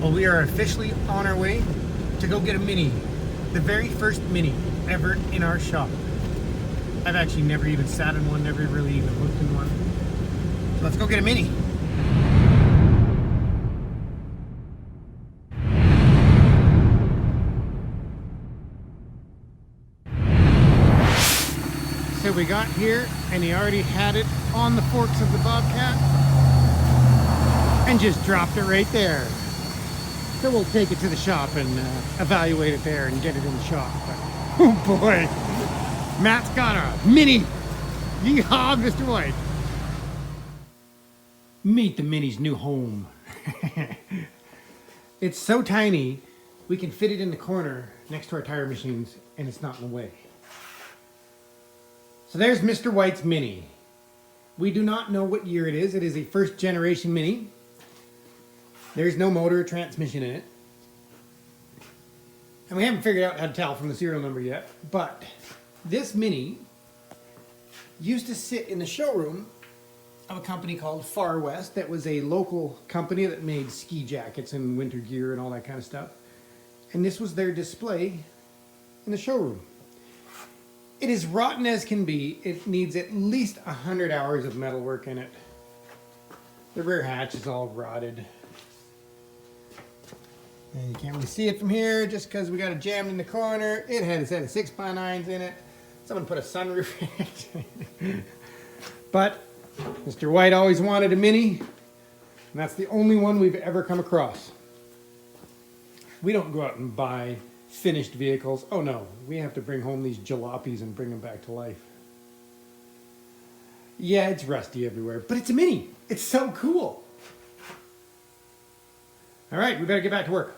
Well, we are officially on our way to go get a Mini. The very first Mini ever in our shop. I've actually never even sat in one, never really even looked in one. So let's go get a Mini. So we got here and he already had it on the forks of the Bobcat and just dropped it right there. So we'll take it to the shop and evaluate it there and get it in the shop. But, oh boy, Matt's got a Mini. Yeehaw, Mr. White. Meet the Mini's new home. It's so tiny, we can fit it in the corner next to our tire machines and it's not in the way. So there's Mr. White's Mini. We do not know what year it is. It is a first generation Mini. There's no motor or transmission in it. And we haven't figured out how to tell from the serial number yet. But this Mini used to sit in the showroom of a company called Far West that was a local company that made ski jackets and winter gear and all that kind of stuff. And this was their display in the showroom. It is rotten as can be. It needs at least 100 hours of metal work in it. The rear hatch is all rotted. And you can't really see it from here just because we got it jammed in the corner. It had a set of 6x9s in it. Someone put a sunroof in it. But Mr. White always wanted a Mini, and that's the only one we've ever come across. We don't go out and buy finished vehicles. Oh no, we have to bring home these jalopies and bring them back to life. Yeah, it's rusty everywhere, but it's a Mini. It's so cool. All right, we better get back to work.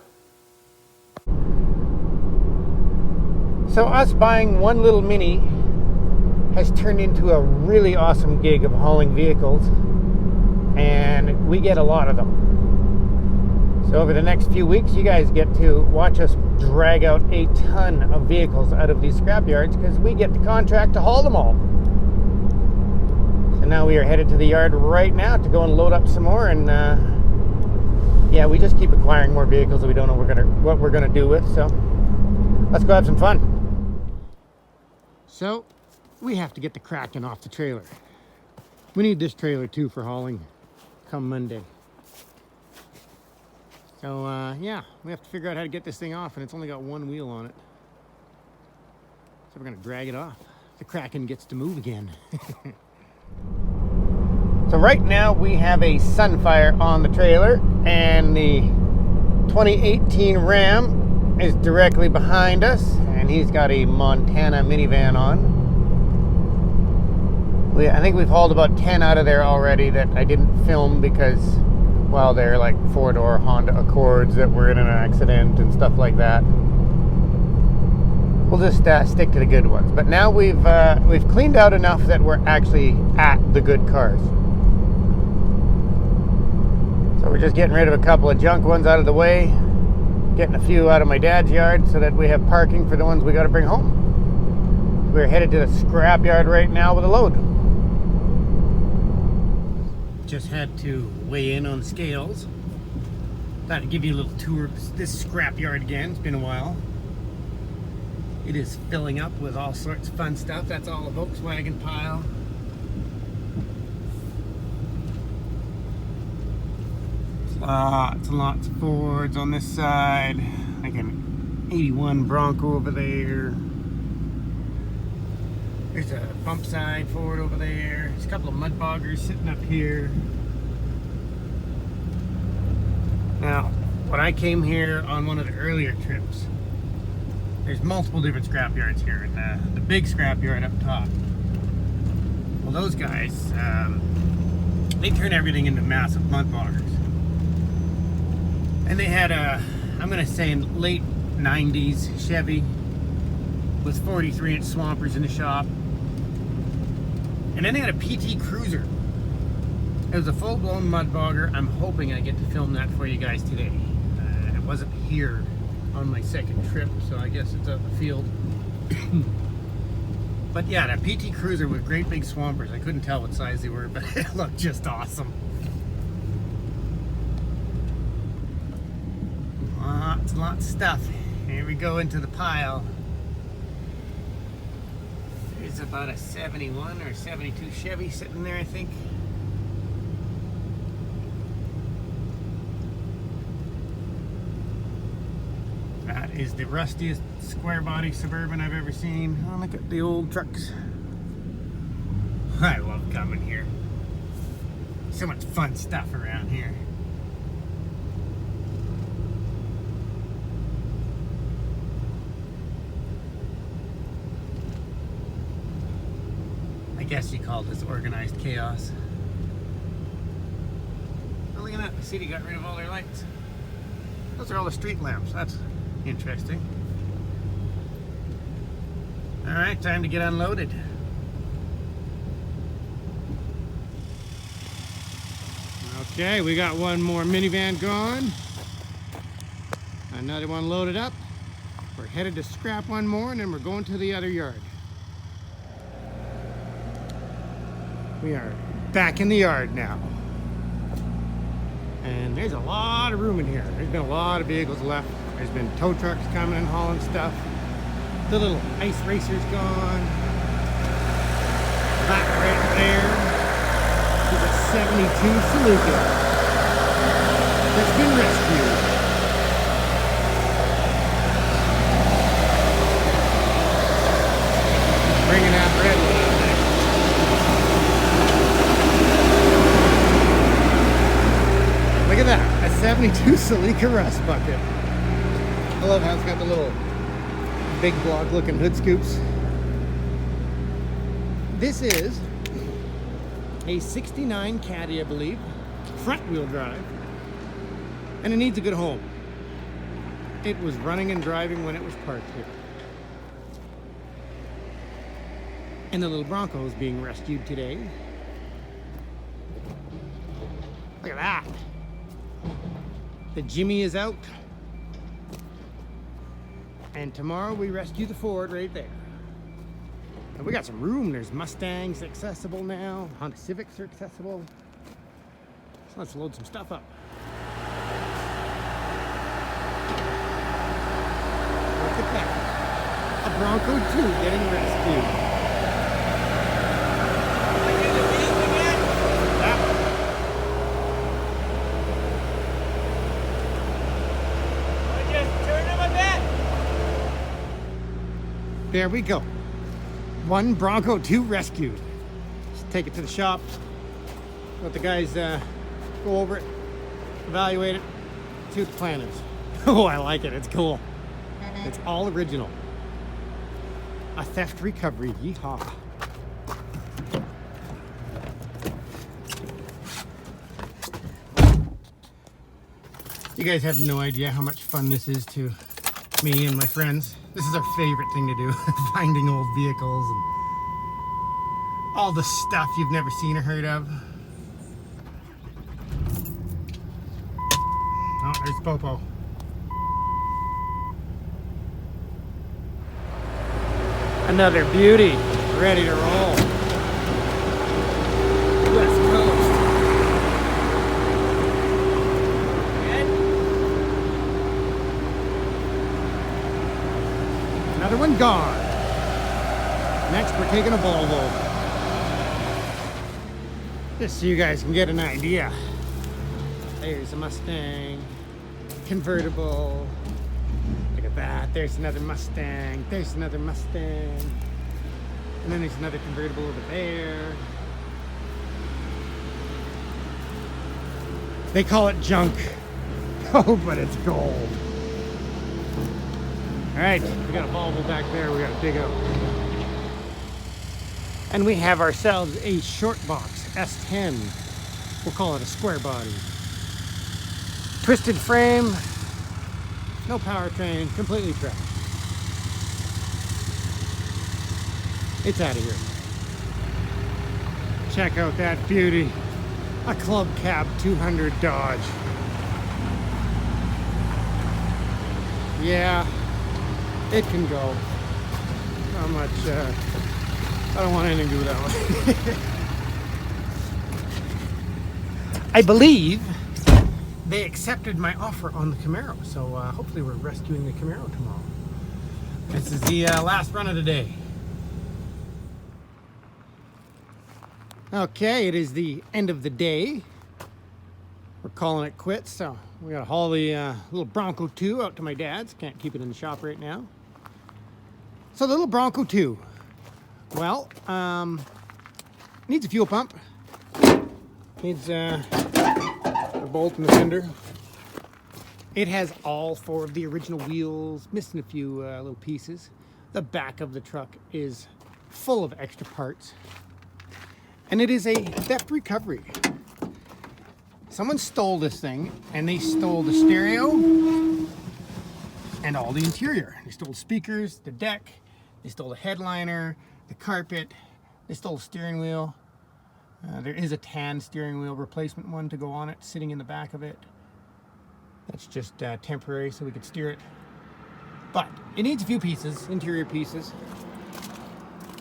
So us buying one little Mini has turned into a really awesome gig of hauling vehicles, and we get a lot of them. So over the next few weeks, you guys get to watch us drag out a ton of vehicles out of these scrap yards because we get the contract to haul them all. So now we are headed to the yard right now to go and load up some more, and yeah, we just keep acquiring more vehicles that we don't know what we're gonna do with. So let's go have some fun. So we have to get the Kraken off the trailer. We need this trailer too for hauling come Monday. So yeah, we have to figure out how to get this thing off, and it's only got one wheel on it. So we're gonna drag it off. The Kraken gets to move again. So right now we have a Sunfire on the trailer, and the 2018 Ram is directly behind us, and he's got a Montana minivan on. I think we've hauled about 10 out of there already that I didn't film because, well, they're like 4-door Honda Accords that were in an accident and stuff like that. We'll just stick to the good ones. But now we've cleaned out enough that we're actually at the good cars. So we're just getting rid of a couple of junk ones out of the way, getting a few out of my dad's yard so that we have parking for the ones we got to bring home. We're headed to the scrap yard right now with a load. Just had to weigh in on the scales. Thought I'd give you a little tour of this scrap yard again. It's been a while. It is filling up with all sorts of fun stuff. That's all a Volkswagen pile. Lots and lots of Fords on this side. Like an 81 Bronco over there. There's a bump side Ford over there. There's a couple of mud boggers sitting up here. Now, when I came here on one of the earlier trips, there's multiple different scrap yards here, and the big scrap yard up top. Well, those guys, they turn everything into massive mud boggers. And they had a, I'm gonna say in late 90s Chevy with 43-inch swampers in the shop. And then they had a PT Cruiser. It was a full-blown mud bogger. I'm hoping I get to film that for you guys today. It wasn't here on my second trip, so I guess it's out in the field. But yeah, that PT Cruiser with great big swampers. I couldn't tell what size they were, but it looked just awesome. Lots and lots of stuff. Here we go into the pile. There's about a 71 or 72 Chevy sitting there, I think. That is the rustiest square body Suburban I've ever seen. Oh, look at the old trucks. I love coming here. So much fun stuff around here. I guess you call this organized chaos. Oh, look at that. The city got rid of all their lights. Those are all the street lamps. That's interesting. Alright, time to get unloaded. Okay, we got one more minivan gone. Another one loaded up. We're headed to scrap one more and then we're going to the other yard. We are back in the yard now. And there's a lot of room in here. There's been a lot of vehicles left. There's been tow trucks coming and hauling stuff. The little ice racer's gone. That right there is a 72 Celica that's been rescued. Bringing that red one out there. Look at that, a 72 Celica rust bucket. I love how it's got the little big block looking hood scoops. This is a 69 Caddy, I believe, front wheel drive, and it needs a good home. It was running and driving when it was parked here. And the little Bronco is being rescued today. Look at that. The Jimmy is out. And tomorrow we rescue the Ford right there. And we got some room. There's Mustangs accessible now. Honda Civics are accessible. So let's load some stuff up. Look at that. A Bronco 2 getting rescued. There we go. One Bronco 2 rescued. Just take it to the shop. Let the guys go over it, evaluate it, see what the plan is. Oh, I like it. It's cool. It's all original. A theft recovery. Yeehaw. You guys have no idea how much fun this is to me and my friends. This is our favorite thing to do, finding old vehicles and all the stuff you've never seen or heard of. Oh, there's Popo. Another beauty, ready to roll. West Coast. Another one gone. Next, we're taking a Volvo. Just so you guys can get an idea. There's a Mustang, convertible. Look at that. There's another Mustang. There's another Mustang. And then there's another convertible over there. They call it junk. Oh, but it's gold. All right, we got a Volvo back there we gotta dig out. And we have ourselves a short box S10. We'll call it a square body. Twisted frame, no powertrain, completely trashed. It's out of here. Check out that beauty. A Club Cab 200 Dodge. Yeah. It can go. Not much, I don't want anything to do with that one. I believe they accepted my offer on the Camaro. So hopefully we're rescuing the Camaro tomorrow. This is the last run of the day. Okay, it is the end of the day. We're calling it quits, so we gotta haul the little Bronco 2 out to my dad's. Can't keep it in the shop right now. So the little Bronco 2, well, needs a fuel pump. Needs a bolt and a fender. It has all 4 of the original wheels, missing a few little pieces. The back of the truck is full of extra parts. And it is a theft recovery. Someone stole this thing, and they stole the stereo and all the interior. They stole the speakers, the deck, they stole the headliner, the carpet, they stole the steering wheel. There is a tan steering wheel replacement one to go on it, sitting in the back of it. That's just temporary so we could steer it. But it needs a few pieces, interior pieces.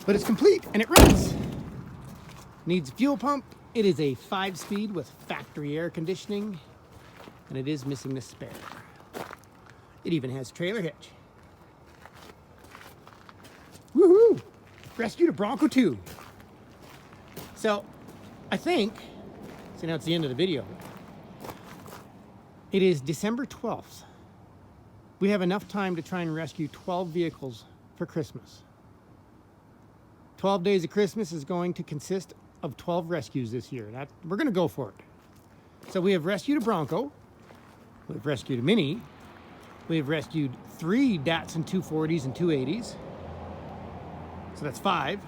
But it's complete and it runs. Needs a fuel pump. It is a 5-speed with factory air conditioning. And it is missing the spare. It even has trailer hitch. Woohoo! Rescued a Bronco 2. So, I think, so now it's the end of the video. It is December 12th. We have enough time to try and rescue 12 vehicles for Christmas. 12 Days of Christmas is going to consist of 12 rescues this year. We're going to go for it. So we have rescued a Bronco. We've rescued a Mini. We've rescued 3 Datsun 240s and 280s. So that's 5.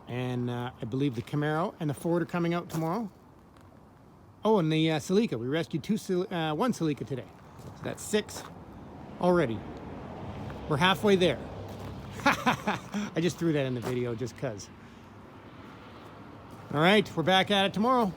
And I believe the Camaro and the Ford are coming out tomorrow. Oh, and the Celica. We rescued 1 Celica today. So that's 6 already. We're halfway there. I just threw that in the video just because. All right, we're back at it tomorrow.